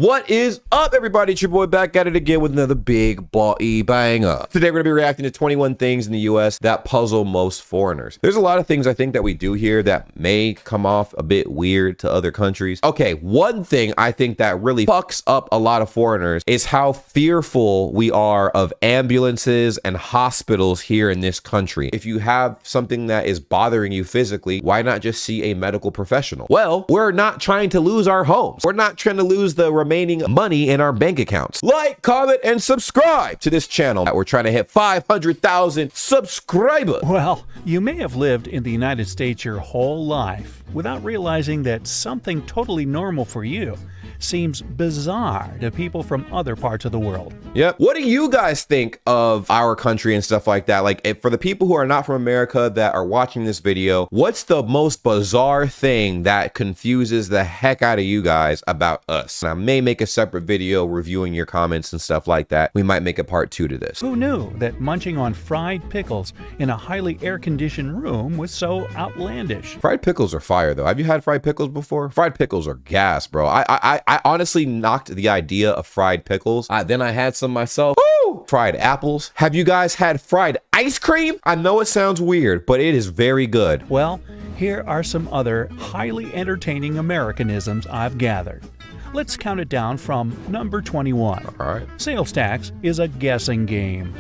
What is up, everybody? It's your boy back at it again with another big ball-y banger. Today, we're going to be reacting to 21 things in the U.S. that puzzle most foreigners. There's a lot of things I think that we do here that may come off a bit weird to other countries. Okay, one thing I think that really fucks up a lot of foreigners is how fearful we are of ambulances and hospitals here in this country. If you have something that is bothering you physically, why not just see a medical professional? Well, we're not trying to lose our homes. We're not trying to lose the remaining money in our bank accounts. Like, comment, and subscribe to this channel. We're trying to hit 500,000 subscribers. Well, you may have lived in the United States your whole life without realizing that something totally normal for you seems bizarre to people from other parts of the world. Yep. What do you guys think of our country and stuff like that? Like, for the people who are not from America that are watching this video, what's the most bizarre thing that confuses the heck out of you guys about us? And I may make a separate video reviewing your comments and stuff like that. We might make a part 2 to this. Who knew that munching on fried pickles in a highly air-conditioned room was so outlandish? Fried pickles are fire, though. Have you had fried pickles before? Fried pickles are gas, bro. I honestly knocked the idea of fried pickles. Then I had some myself. Woo! Fried apples. Have you guys had fried ice cream? I know it sounds weird, but it is very good. Well, here are some other highly entertaining Americanisms I've gathered. Let's count it down from number 21. All right. Sales tax is a guessing game.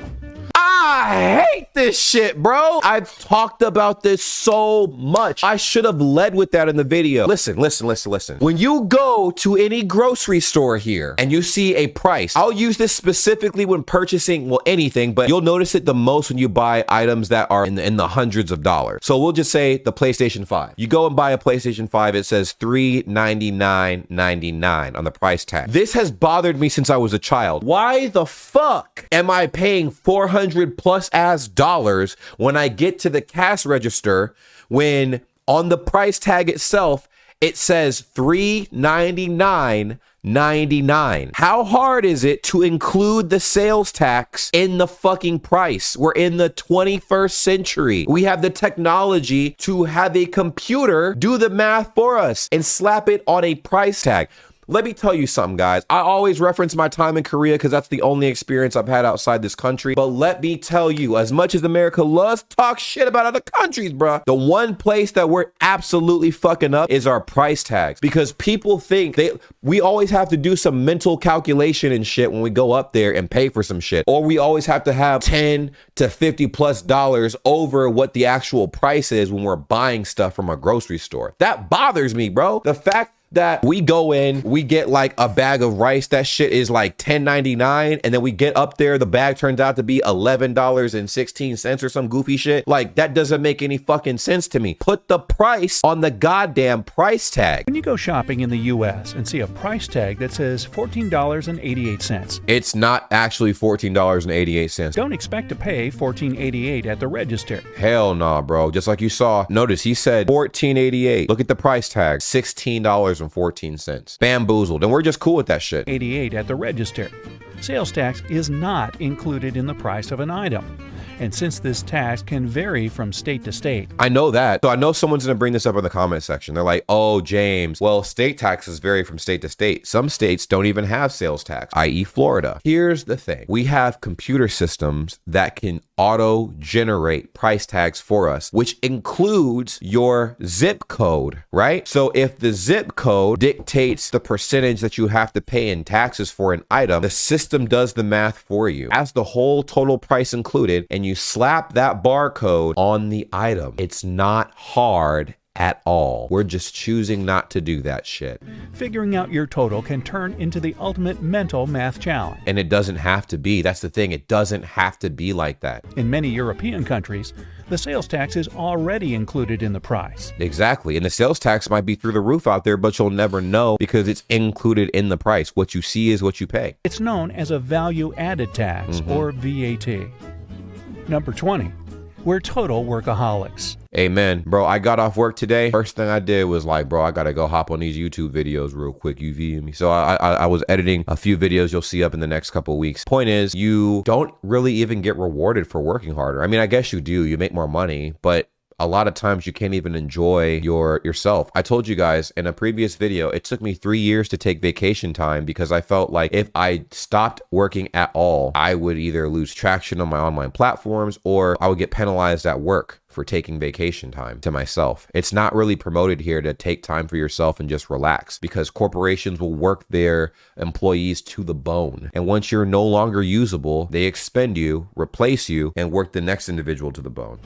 I hate this shit, bro. I've talked about this so much. I should have led with that in the video. Listen. When you go to any grocery store here and you see a price, I'll use this specifically when purchasing, well, anything, but you'll notice it the most when you buy items that are in the hundreds of dollars. So we'll just say the PlayStation 5. You go and buy a PlayStation 5, it says $399.99 on the price tag. This has bothered me since I was a child. Why the fuck am I paying $400 plus as dollars when I get to the cash register when on the price tag itself it says $399.99? How hard is it to include the sales tax in the fucking price? We're in the 21st century. We have the technology to have a computer do the math for us and slap it on a price tag. Let me tell you something, guys. I always reference my time in Korea because that's the only experience I've had outside this country. But let me tell you, as much as America loves to talk shit about other countries, bruh, the one place that we're absolutely fucking up is our price tags. Because people think we always have to do some mental calculation and shit when we go up there and pay for some shit. Or we always have to have 10 to 50 plus dollars over what the actual price is when we're buying stuff from a grocery store. That bothers me, bro. The fact that we go in, we get like a bag of rice, that shit is like $10.99, and then we get up there, the bag turns out to be $11.16 or some goofy shit. Like, that doesn't make any fucking sense to me. Put the price on the goddamn price tag. When you go shopping in the US and see a price tag that says $14.88, it's not actually $14.88. don't expect to pay $14.88 at the register. Hell nah, bro. Just like you saw, notice he said $14.88. Look at the price tag, $16.14. Bamboozled, and we're just cool with that shit. 88 at the register. Sales tax is not included in the price of an item. And since this tax can vary from state to state. I know that. So I know someone's going to bring this up in the comment section. They're like, oh, James, well, state taxes vary from state to state. Some states don't even have sales tax, i.e. Florida. Here's the thing. We have computer systems that can auto-generate price tags for us, which includes your zip code, right? So if the zip code dictates the percentage that you have to pay in taxes for an item, the system does the math for you. As the whole total price included, and you slap that barcode on the item. It's not hard at all. We're just choosing not to do that shit. Figuring out your total can turn into the ultimate mental math challenge. And it doesn't have to be. That's the thing. It doesn't have to be like that. In many European countries, the sales tax is already included in the price. Exactly. And the sales tax might be through the roof out there, but you'll never know because it's included in the price. What you see is what you pay. It's known as a value-added tax, or VAT. Number 20. We're total workaholics. Amen. Bro, I got off work today. First thing I did was like, bro, I gotta go hop on these YouTube videos real quick. You feel me? So I was editing a few videos you'll see up in the next couple of weeks. Point is, you don't really even get rewarded for working harder. I mean, I guess you do. You make more money, but a lot of times you can't even enjoy yourself. I told you guys in a previous video, it took me 3 years to take vacation time because I felt like if I stopped working at all, I would either lose traction on my online platforms or I would get penalized at work for taking vacation time to myself. It's not really promoted here to take time for yourself and just relax, because corporations will work their employees to the bone. And once you're no longer usable, they expend you, replace you, and work the next individual to the bone.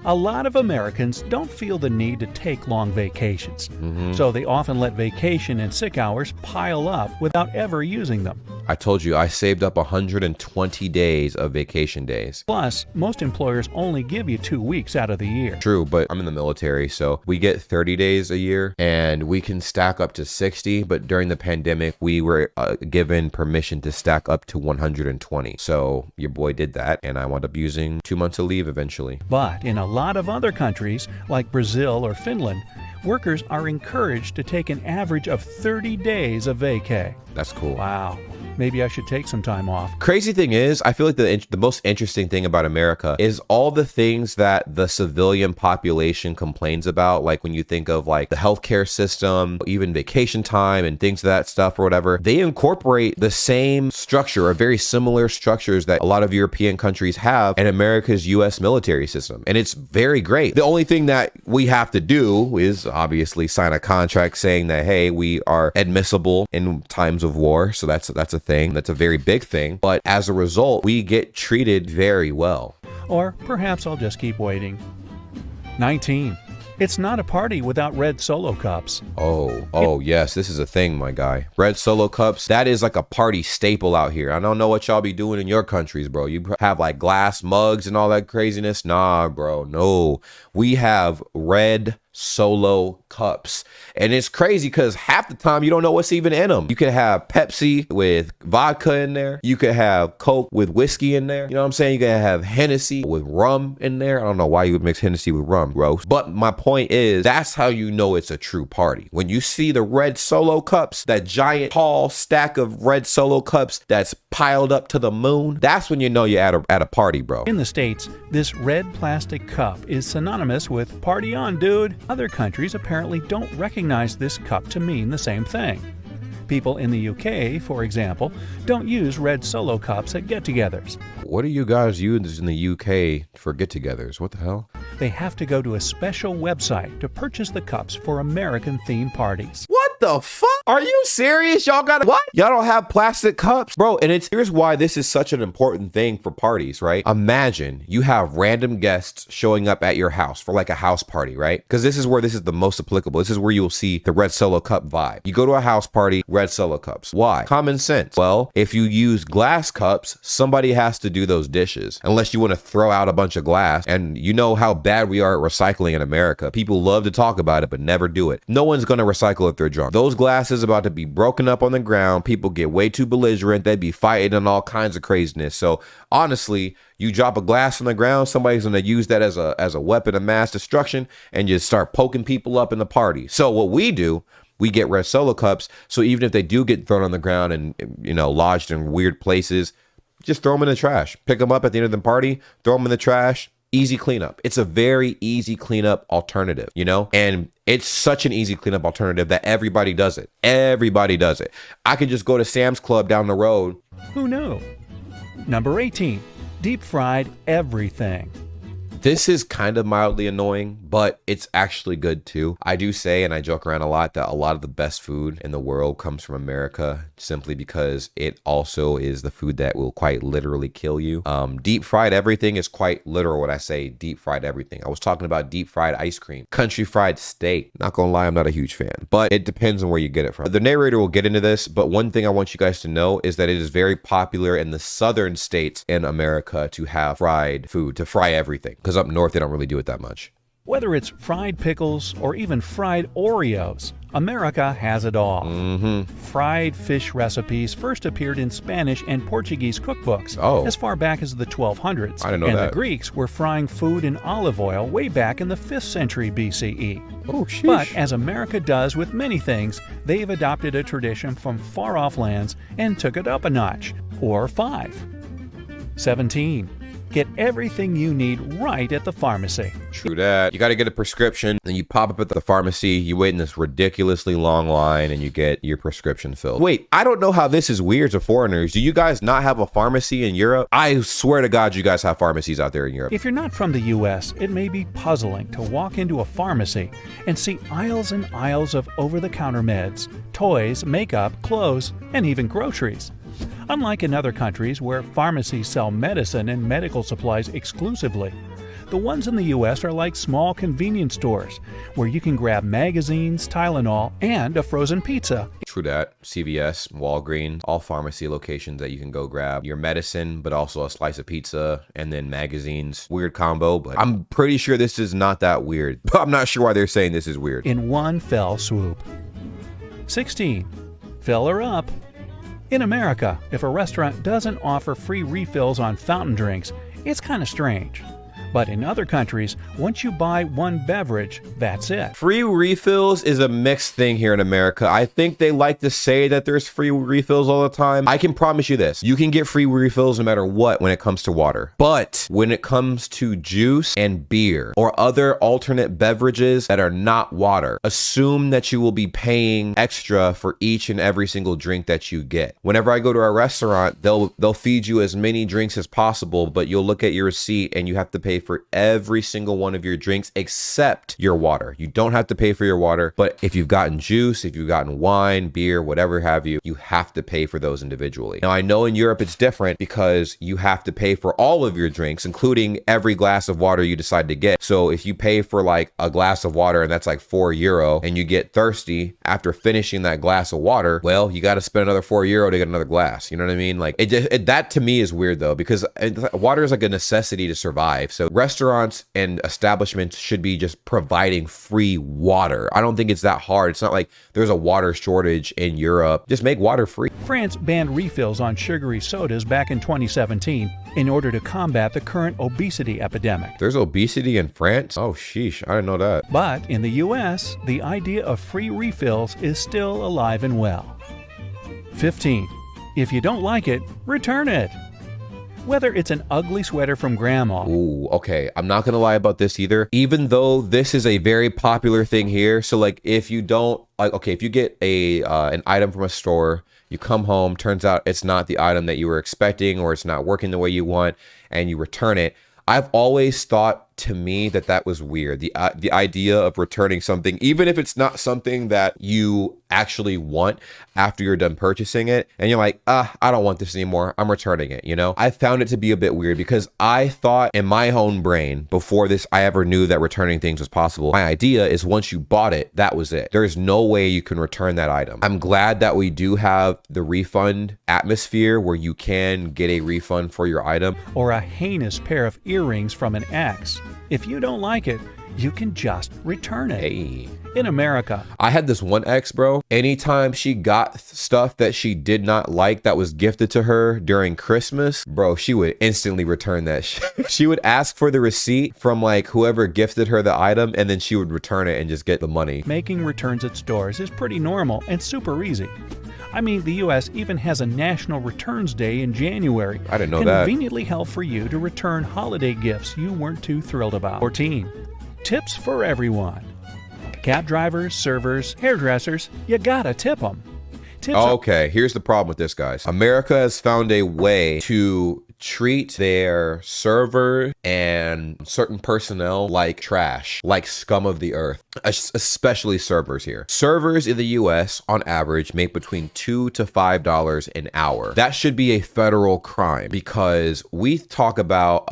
A lot of Americans don't feel the need to take long vacations, so they often let vacation and sick hours pile up without ever using them. I told you I saved up 120 days of vacation days. Plus, most employers only give you 2 weeks out of the year. True, but I'm in the military, so we get 30 days a year and we can stack up to 60, but during the pandemic, we were given permission to stack up to 120. So your boy did that, and I wound up using 2 months of leave eventually. But in a lot of other countries, like Brazil or Finland, workers are encouraged to take an average of 30 days of vacay. That's cool. Wow. Maybe I should take some time off. Crazy thing is, I feel like the most interesting thing about America is all the things that the civilian population complains about. Like when you think of like the healthcare system, even vacation time and things of that stuff or whatever, they incorporate the same structure or very similar structures that a lot of European countries have in America's US military system. And it's very great. The only thing that we have to do is obviously sign a contract saying that, hey, we are admissible in times of war. So that's a thing. That's a very big thing. But as a result, we get treated very well. Or perhaps I'll just keep waiting. 19. It's not a party without red Solo cups. Oh, yes, this is a thing, my guy. Red Solo cups, that is like a party staple out here. I don't know what y'all be doing in your countries, bro. You have like glass mugs and all that craziness. Nah, bro, no. We have red Solo cups, and it's crazy because half the time you don't know what's even in them. You could have Pepsi with vodka in there, you could have Coke with whiskey in there, you know what I'm saying? You could have Hennessy with rum in there. I don't know why you would mix Hennessy with rum, gross, but my point is, that's how you know it's a true party. When you see the red Solo cups, that giant tall stack of red Solo cups that's piled up to the moon, that's when you know you're at a party, bro. In the States, this red plastic cup is synonymous with party on, dude. Other countries apparently don't recognize this cup to mean the same thing. People in the UK, for example, don't use red Solo cups at get-togethers. What do you guys use in the UK for get-togethers? What the hell? They have to go to a special website to purchase the cups for American-themed parties. What the fuck? Are you serious? Y'all got what? Y'all don't have plastic cups? Bro, and here's why this is such an important thing for parties, right? Imagine you have random guests showing up at your house for like a house party, right? Because this is the most applicable. This is where you'll see the red Solo cup vibe. You go to a house party, red Solo cups. Why? Common sense. Well, if you use glass cups, somebody has to do those dishes. Unless you want to throw out a bunch of glass. And you know how bad we are at recycling in America. People love to talk about it, but never do it. No one's going to recycle if they're drunk. Those glasses about to be broken up on the ground. People get way too belligerent. They'd be fighting and all kinds of craziness. So honestly, you drop a glass on the ground, somebody's going to use that as a weapon of mass destruction and just start poking people up in the party. So what we do, we get red Solo cups. So even if they do get thrown on the ground and, you know, lodged in weird places, just throw them in the trash. Pick them up at the end of the party, throw them in the trash. Easy cleanup. It's a very easy cleanup alternative, you know? And it's such an easy cleanup alternative that everybody does it. Everybody does it. I could just go to Sam's Club down the road. Who knew? Number 18. Deep fried everything. This is kind of mildly annoying, but it's actually good too. I do say, and I joke around a lot, that a lot of the best food in the world comes from America simply because it also is the food that will quite literally kill you. Deep fried everything is quite literal when I say deep fried everything. I was talking about deep fried ice cream, country fried steak. Not gonna lie, I'm not a huge fan, but it depends on where you get it from. The narrator will get into this, but one thing I want you guys to know is that it is very popular in the southern states in America to have fried food, to fry everything. Because up north, they don't really do it that much. Whether it's fried pickles or even fried Oreos, America has it all. Fried fish recipes first appeared in Spanish and Portuguese cookbooks as far back as the 1200s. I didn't know that. And the Greeks were frying food in olive oil way back in the 5th century BCE. Oh, sheesh. But as America does with many things, they've adopted a tradition from far-off lands and took it up a notch, or 5. 17. Get everything you need right at the pharmacy. True that. You got to get a prescription, then you pop up at the pharmacy, you wait in this ridiculously long line, and you get your prescription filled. Wait, I don't know how this is weird to foreigners. Do you guys not have a pharmacy in Europe? I swear to God, you guys have pharmacies out there in Europe. If you're not from the US, it may be puzzling to walk into a pharmacy and see aisles and aisles of over-the-counter meds, toys, makeup, clothes, and even groceries. Unlike in other countries where pharmacies sell medicine and medical supplies exclusively, the ones in the US are like small convenience stores where you can grab magazines, Tylenol, and a frozen pizza. True that. CVS, Walgreens, all pharmacy locations that you can go grab your medicine, but also a slice of pizza and then magazines. Weird combo, but I'm pretty sure this is not that weird. But I'm not sure why they're saying this is weird. In one fell swoop. 16. Fill her up. In America, if a restaurant doesn't offer free refills on fountain drinks, it's kind of strange. But in other countries, once you buy one beverage, that's it. Free refills is a mixed thing here in America. I think they like to say that there's free refills all the time. I can promise you this. You can get free refills no matter what when it comes to water. But when it comes to juice and beer or other alternate beverages that are not water, assume that you will be paying extra for each and every single drink that you get. Whenever I go to a restaurant, they'll feed you as many drinks as possible, but you'll look at your receipt and you have to pay for every single one of your drinks except your water. You don't have to pay for your water, but if you've gotten juice, if you've gotten wine, beer, whatever have you, you have to pay for those individually. Now, I know in Europe it's different because you have to pay for all of your drinks, including every glass of water you decide to get. So if you pay for like a glass of water and that's like €4 and you get thirsty after finishing that glass of water, well, you got to spend another €4 to get another glass. You know what I mean? Like that to me is weird though, because water is like a necessity to survive. So restaurants and establishments should be just providing free water. I don't think it's that hard. It's not like there's a water shortage in Europe. Just make water free. France banned refills on sugary sodas back in 2017 in order to combat the current obesity epidemic. There's obesity in France? Oh, sheesh. I didn't know that. But in the US, the idea of free refills is still alive and well. 15. If you don't like it, return it. Whether it's an ugly sweater from grandma. Ooh, okay. I'm not gonna lie about this either. Even though this is a very popular thing here. So like if you don't like, okay, if you get an item from a store, you come home, turns out it's not the item that you were expecting or it's not working the way you want and you return it. I've always thought to me that was weird. The idea of returning something, even if it's not something that you actually want after you're done purchasing it and you're like, I don't want this anymore, I'm returning it, you know? I found it to be a bit weird because I thought in my own brain before this I ever knew that returning things was possible, my idea is once you bought it, that was it. There's no way you can return that item. I'm glad that we do have the refund atmosphere where you can get a refund for your item. Or a heinous pair of earrings from an ex. If you don't like it, you can just return it. Hey. In America, I had this one ex, bro. Anytime she got stuff that she did not like that was gifted to her during Christmas, bro, she would instantly return that shit. She would ask for the receipt from like whoever gifted her the item and then she would return it and just get the money. Making returns at stores is pretty normal and super easy. I mean, the U.S. even has a National Returns Day in January. I didn't know that. Conveniently held for you to return holiday gifts you weren't too thrilled about. 14. Tips for everyone. Cab drivers, servers, hairdressers, you gotta tip them. Okay, here's the problem with this, guys. America has found a way to treat their server and certain personnel like trash, like scum of the earth, especially servers here. Servers in the US on average make between $2 to $5 an hour. That should be a federal crime because we talk about,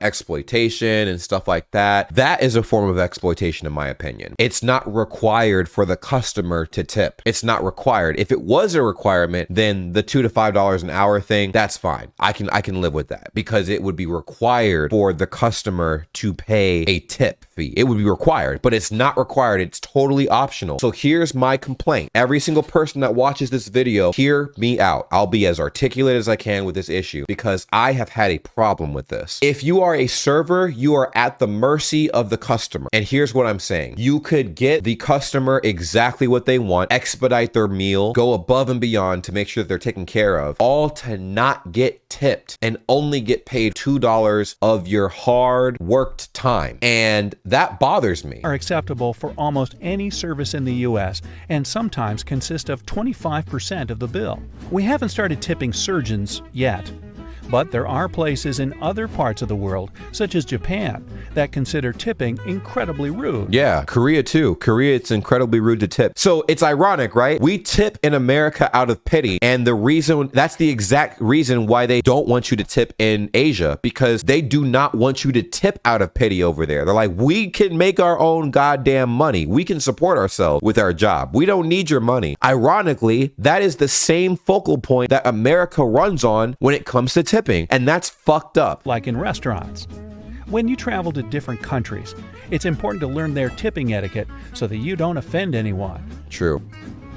exploitation and stuff like that. That is a form of exploitation in my opinion. It's not required for the customer to tip. It's not required. If it was a requirement, then the $2 to $5 an hour thing, that's fine. I can live with that because it would be required for the customer to pay a tip fee. It would be required, but it's not required. It's totally optional. So here's my complaint. Every single person that watches this video, hear me out. I'll be as articulate as I can with this issue because I have had a problem with this. If you are a server, you are at the mercy of the customer. And here's what I'm saying. You could get the customer exactly what they want, expedite their meal, go above and beyond to make sure that they're taken care of, all to not get tipped and only get paid $2 of your hard worked time. And that bothers me. Are acceptable for almost any service in the U.S. and sometimes consist of 25% of the bill. We haven't started tipping surgeons yet, but there are places in other parts of the world, such as Japan, that consider tipping incredibly rude. Yeah, Korea too. Korea, it's incredibly rude to tip. So it's ironic, right? We tip in America out of pity, and that's the exact reason why they don't want you to tip in Asia, because they do not want you to tip out of pity over there. They're like, we can make our own goddamn money. We can support ourselves with our job. We don't need your money. Ironically, that is the same focal point that America runs on when it comes to tipping. And that's fucked up. Like in restaurants. When you travel to different countries, it's important to learn their tipping etiquette so that you don't offend anyone. True.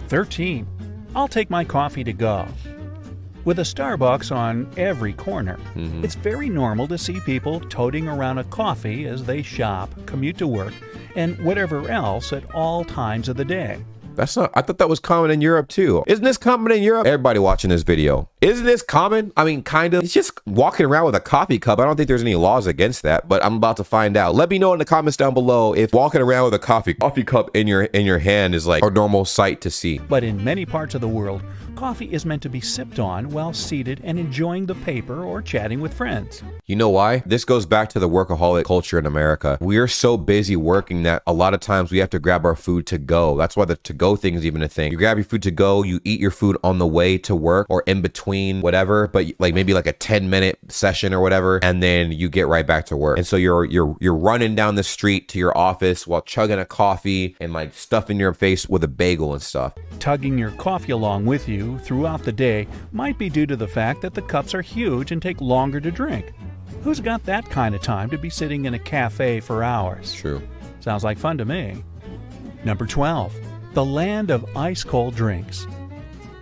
13. I'll take my coffee to go. With a Starbucks on every corner, it's very normal to see people toting around a coffee as they shop, commute to work, and whatever else at all times of the day. I thought that was common in Europe too. Isn't this common in Europe? Everybody watching this video. Isn't this common? I mean, kind of. It's just walking around with a coffee cup. I don't think there's any laws against that, but I'm about to find out. Let me know in the comments down below if walking around with a coffee cup in your hand is like a normal sight to see. But in many parts of the world, coffee is meant to be sipped on while seated and enjoying the paper or chatting with friends. You know why? This goes back to the workaholic culture in America. We're so busy working that a lot of times we have to grab our food to go. That's why the to-go thing is even a thing. You grab your food to go, you eat your food on the way to work or in between whatever, but like maybe like a 10-minute session or whatever, and then you get right back to work. And so you're running down the street to your office while chugging a coffee and like stuffing your face with a bagel and stuff. Tugging your coffee along with you throughout the day might be due to the fact that the cups are huge and take longer to drink. Who's got that kind of time to be sitting in a cafe for hours? True. Sounds like fun to me. Number 12. The land of ice-cold drinks.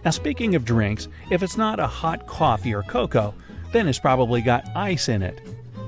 Now, speaking of drinks, if it's not a hot coffee or cocoa, then it's probably got ice in it.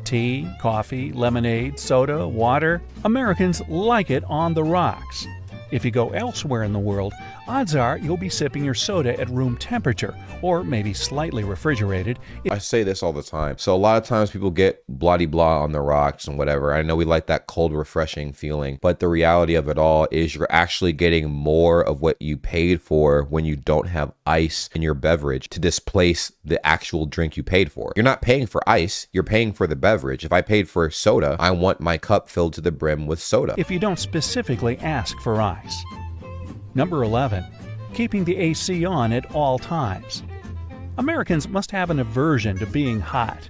Tea, coffee, lemonade, soda, water. Americans like it on the rocks. If you go elsewhere in the world, odds are you'll be sipping your soda at room temperature, or maybe slightly refrigerated. I say this all the time. So a lot of times people get blah-de-blah on the rocks and whatever. I know we like that cold, refreshing feeling, but the reality of it all is you're actually getting more of what you paid for when you don't have ice in your beverage to displace the actual drink you paid for. You're not paying for ice, you're paying for the beverage. If I paid for soda, I want my cup filled to the brim with soda. If you don't specifically ask for ice. Number 11. Keeping the AC on at all times. Americans must have an aversion to being hot.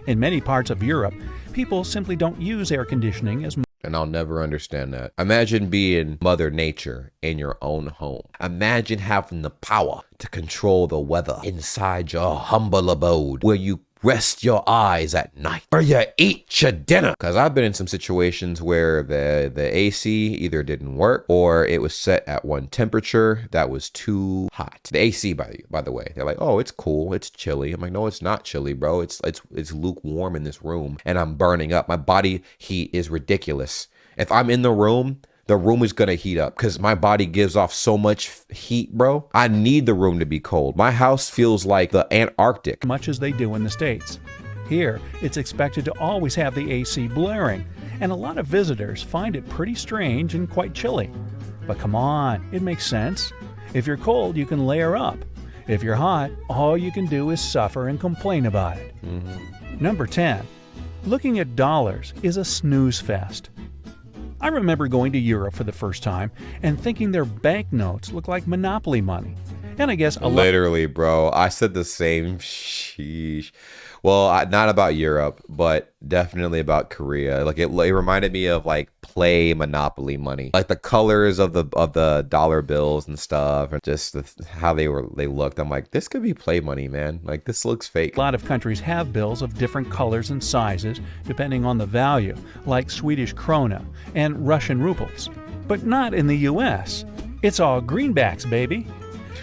In many parts of Europe, people simply don't use air conditioning as much. And I'll never understand that. Imagine being Mother Nature in your own home. Imagine having the power to control the weather inside your humble abode where you rest your eyes at night or you eat your dinner. Because I've been in some situations where the AC either didn't work or it was set at one temperature that was too hot. The AC, by the way, they're like, oh, it's cool, it's chilly. I'm like, no, it's not chilly, bro. It's lukewarm in this room and I'm burning up. My body heat is ridiculous. If I'm in the room is gonna heat up because my body gives off so much heat, bro. I need the room to be cold. My house feels like the Antarctic. Much as they do in the States. Here, it's expected to always have the AC blaring, and a lot of visitors find it pretty strange and quite chilly. But come on, it makes sense. If you're cold, you can layer up. If you're hot, all you can do is suffer and complain about it. Number 10. Looking at dollars is a snooze fest. I remember going to Europe for the first time and thinking their banknotes looked like Monopoly money. And I guess literally, bro, I said the same. Sheesh. Well, not about Europe, but definitely about Korea. Like it reminded me of like play Monopoly money, like the colors of the dollar bills and stuff, and just how they looked. I'm like, this could be play money, man. Like this looks fake. A lot of countries have bills of different colors and sizes depending on the value, like Swedish krona and Russian rubles, but not in the U.S. It's all greenbacks, baby.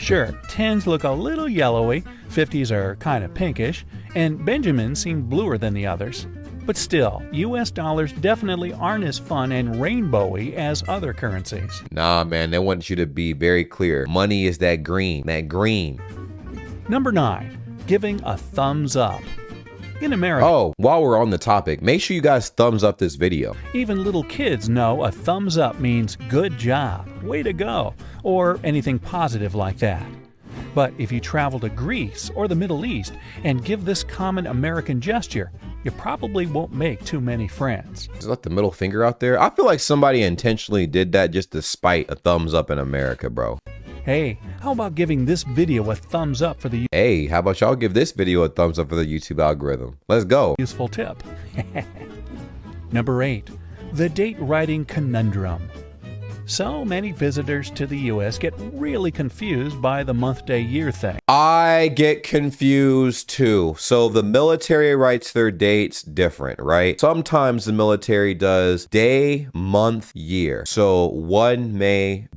Sure, 10s look a little yellowy, 50s are kind of pinkish, and Benjamins seem bluer than the others. But still, US dollars definitely aren't as fun and rainbowy as other currencies. Nah, man, they want you to be very clear. Money is that green, Number 9, giving a thumbs up. In America, oh, while we're on the topic, make sure you guys thumbs up this video. Even little kids know a thumbs up means good job, way to go, or anything positive like that. But if you travel to Greece or the Middle East and give this common American gesture, you probably won't make too many friends. Just let the middle finger out there. I feel like somebody intentionally did that just to spite a thumbs up in America, bro. Hey, how about giving this video a thumbs up for the Hey, how about y'all give this video a thumbs up for the YouTube algorithm? Let's go. Useful tip. Number 8, the date writing conundrum. So many visitors to the U.S. get really confused by the month, day, year thing. I get confused too. So the military writes their dates different, right? Sometimes the military does day, month, year. So 1 May,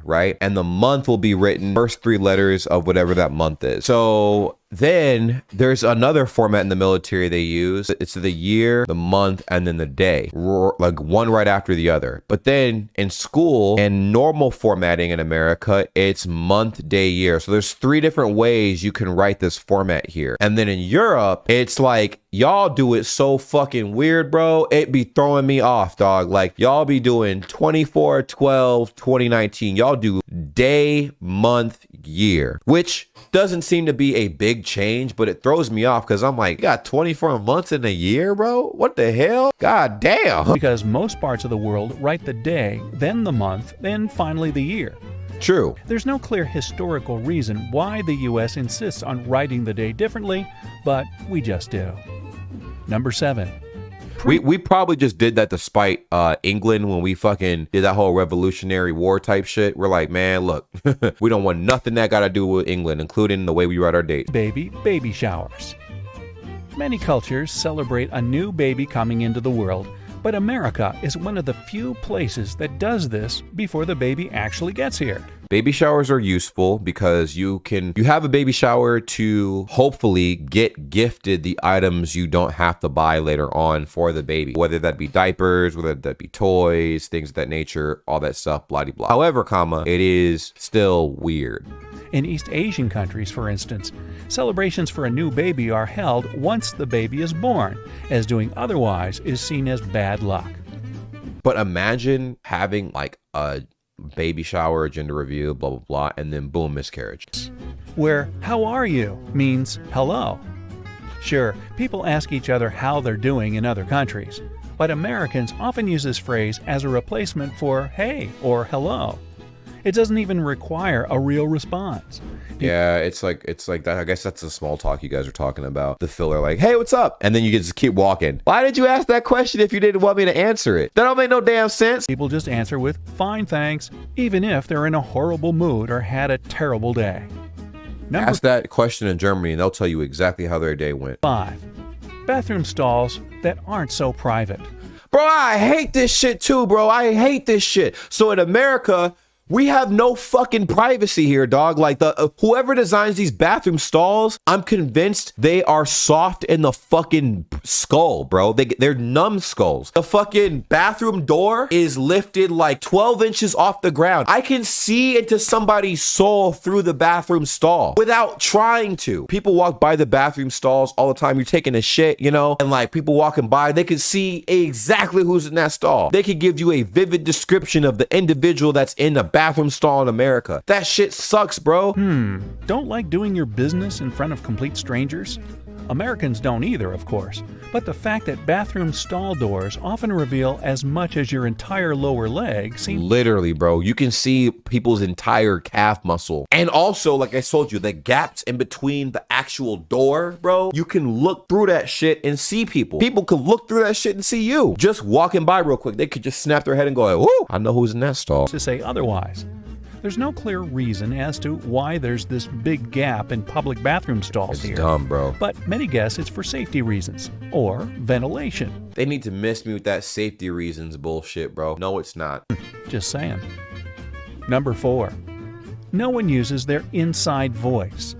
right? And the month will be written first 3 letters of whatever that month is. So then there's another format in the military they use. It's the year, the month, and then the day, like one right after the other. But then in school and normal formatting in America, it's month, day, year. So there's 3 different ways you can write this format here. And then in Europe, it's like, y'all do it so fucking weird, bro. It be throwing me off, dog. Like y'all be doing 24/12/2019. Y'all do day, month, year, which doesn't seem to be a big change, but it throws me off because I'm like, you got 24 months in a year, bro? What the hell? God damn. Because most parts of the world write the day, then the month, then finally the year. True. There's no clear historical reason why the U.S. insists on writing the day differently, but we just do. Number 7. We probably just did that to spite England when we fucking did that whole Revolutionary War type shit. We're like, man, look, we don't want nothing that got to do with England, including the way we write our dates. Baby showers. Many cultures celebrate a new baby coming into the world, but America is one of the few places that does this before the baby actually gets here. Baby showers are useful because you have a baby shower to hopefully get gifted the items you don't have to buy later on for the baby, whether that be diapers, whether that be toys, things of that nature, all that stuff, blah, blah, blah. However, it is still weird. In East Asian countries, for instance, celebrations for a new baby are held once the baby is born, as doing otherwise is seen as bad luck. But imagine having like a baby shower, gender review, blah, blah, blah, and then boom, miscarriage. Where how are you means hello. Sure, people ask each other how they're doing in other countries, but Americans often use this phrase as a replacement for hey or hello. It doesn't even require a real response. Yeah, it's like that. I guess that's the small talk you guys are talking about. The filler, like, hey, what's up? And then you just keep walking. Why did you ask that question if you didn't want me to answer it? That don't make no damn sense. People just answer with fine, thanks, even if they're in a horrible mood or had a terrible day. Ask that question in Germany and they'll tell you exactly how their day went. 5. Bathroom stalls that aren't so private. Bro, I hate this shit too, bro. I hate this shit. So in America, we have no fucking privacy here, dog. Like whoever designs these bathroom stalls, I'm convinced they are soft in the fucking skull, bro. They're numbskulls. The fucking bathroom door is lifted like 12 inches off the ground. I can see into somebody's soul through the bathroom stall without trying to. People walk by the bathroom stalls all the time. You're taking a shit, you know, and like people walking by, they can see exactly who's in that stall. They could give you a vivid description of the individual that's in the bathroom stall in America. That shit sucks, bro. Don't like doing your business in front of complete strangers? Americans don't either, of course, but the fact that bathroom stall doors often reveal as much as your entire lower leg seems... Literally, bro. You can see people's entire calf muscle. And also, like I told you, the gaps in between the actual door, bro, you can look through that shit and see people. People could look through that shit and see you. Just walking by real quick, they could just snap their head and go, whoo, I know who's in that stall. To say otherwise. There's no clear reason as to why there's this big gap in public bathroom stalls here. It's dumb, bro. But many guess it's for safety reasons or ventilation. They need to miss me with that safety reasons bullshit, bro. No, it's not. Just saying. Number 4. No one uses their inside voice.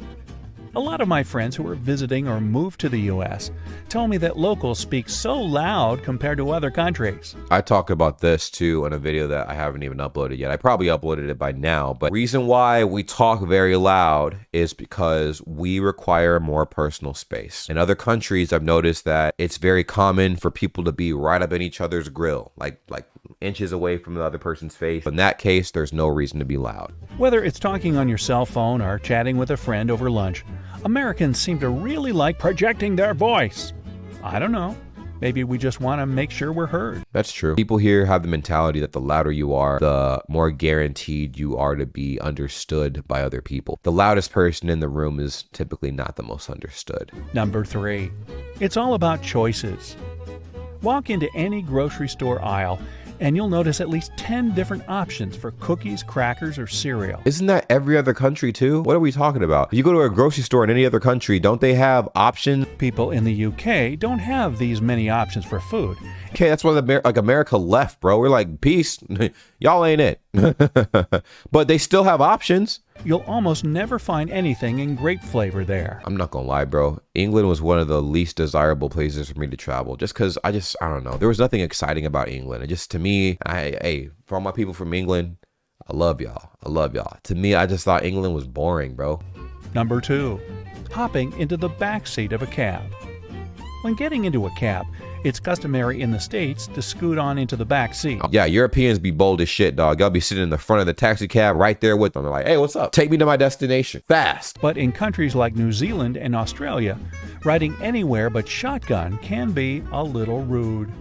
A lot of my friends who are visiting or moved to the U.S. tell me that locals speak so loud compared to other countries. I talk about this too in a video that I haven't even uploaded yet. I probably uploaded it by now, but reason why we talk very loud is because we require more personal space. In other countries, I've noticed that it's very common for people to be right up in each other's grill, like inches away from the other person's face. In that case, there's no reason to be loud. Whether it's talking on your cell phone or chatting with a friend over lunch, Americans seem to really like projecting their voice. I don't know. Maybe we just want to make sure we're heard. That's true. People here have the mentality that the louder you are, the more guaranteed you are to be understood by other people. The loudest person in the room is typically not the most understood. Number 3. It's all about choices. Walk into any grocery store aisle and you'll notice at least 10 different options for cookies, crackers, or cereal. Isn't that every other country too? What are we talking about? If you go to a grocery store in any other country, don't they have options? People in the UK don't have these many options for food. Okay, that's why America left, bro. We're like, peace, y'all ain't it. But they still have options. You'll almost never find anything in grape flavor there. I'm not gonna lie, bro. England was one of the least desirable places for me to travel, just because I don't know. There was nothing exciting about England. It just, to me, hey, for all my people from England, I love y'all. I love y'all. To me, I just thought England was boring, bro. Number 2, hopping into the back seat of a cab. When getting into a cab, it's customary in the States to scoot on into the back seat. Yeah, Europeans be bold as shit, dog. Y'all be sitting in the front of the taxi cab right there with them. They're like, hey, what's up? Take me to my destination. Fast. But in countries like New Zealand and Australia, riding anywhere but shotgun can be a little rude.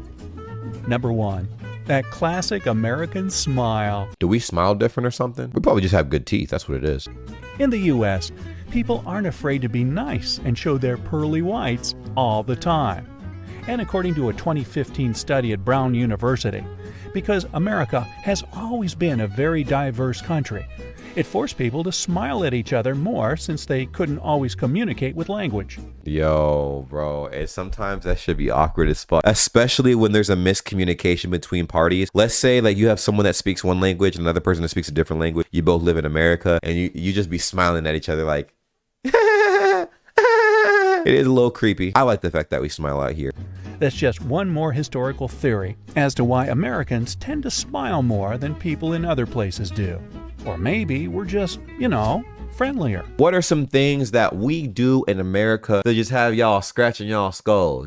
Number 1, that classic American smile. Do we smile different or something? We probably just have good teeth. That's what it is. In the U.S., people aren't afraid to be nice and show their pearly whites all the time. And according to a 2015 study at Brown University, because America has always been a very diverse country, it forced people to smile at each other more since they couldn't always communicate with language. Yo, bro, and sometimes that should be awkward as fuck, especially when there's a miscommunication between parties. Let's say like you have someone that speaks one language and another person that speaks a different language. You both live in America and you just be smiling at each other like, it is a little creepy. I like the fact that we smile out here. That's just one more historical theory as to why Americans tend to smile more than people in other places do. Or maybe we're just, friendlier. What are some things that we do in America that just have y'all scratching y'all skulls?